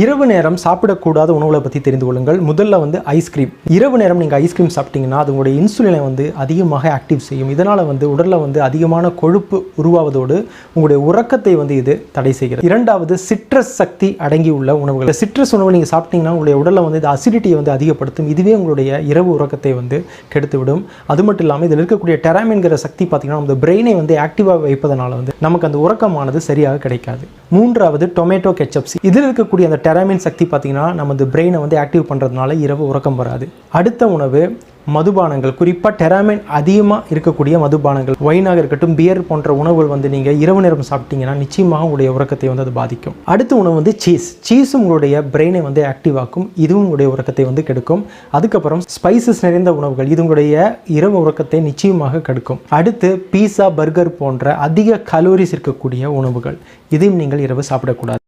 இரவு நேரம் சாப்பிடக்கூடாத உணவுகளை பற்றி தெரிந்து கொள்ளுங்கள். முதல்ல வந்து ஐஸ்கிரீம். இரவு நேரம் நீங்கள் ஐஸ்கிரீம் சாப்பிட்டீங்கன்னா அது உங்களுடைய இன்சுலினை வந்து அதிகமாக ஆக்டிவ் செய்யும். இதனால் வந்து உடலில் வந்து அதிகமான கொழுப்பு உருவாவதோடு உங்களுடைய உறக்கத்தை வந்து இது தடை செய்கிறது. இரண்டாவது சிட்ரஸ் சக்தி அடங்கியுள்ள உணவுகள். சிட்ரஸ் உணவு நீங்கள் சாப்பிட்டீங்கன்னா உங்களுடைய உடலில் வந்து இது அசிடிட்டியை வந்து அதிகப்படுத்தும். இதுவே உங்களுடைய இரவு உறக்கத்தை வந்து கெடுத்துவிடும். அது மட்டும் இல்லாமல் இதில் இருக்கக்கூடிய டெராமின்கிற சக்தி பார்த்தீங்கன்னா நம்ம பிரெயினை வந்து ஆக்டிவாக வைப்பதனால வந்து நமக்கு அந்த உறக்கமானது சரியாக கிடைக்காது. மூன்றாவது டொமேட்டோ கெச்சப்ஸ். இதில் இருக்கக்கூடிய அந்த டெராமின் சக்தி பார்த்தீங்கன்னா நம்ம பிரெயினை வந்து ஆக்டிவ் பண்ணுறதுனால இரவு உறக்கம் வராது. அடுத்த உணவு மதுபானங்கள், குறிப்பாக டெராமின் அதிகமாக இருக்கக்கூடிய மதுபானங்கள், ஒயினாக இருக்கட்டும், பியர் போன்ற உணவுகள் வந்து நீங்கள் இரவு நேரம் சாப்பிட்டீங்கன்னா நிச்சயமாக உங்களுடைய உறக்கத்தை வந்து அது பாதிக்கும். அடுத்த உணவு வந்து சீஸும் உங்களுடைய பிரெயினை வந்து ஆக்டிவ் ஆக்கும். இதுவும் உங்களுடைய உறக்கத்தை வந்து கெடுக்கும். அதுக்கப்புறம் ஸ்பைசஸ் நிறைந்த உணவுகள், இது உங்களுடைய இரவு உறக்கத்தை நிச்சயமாக கெடுக்கும். அடுத்து பீஸா, பர்கர் போன்ற அதிக கலோரிஸ் இருக்கக்கூடிய உணவுகள், இதையும் நீங்கள் இரவு சாப்பிடக்கூடாது.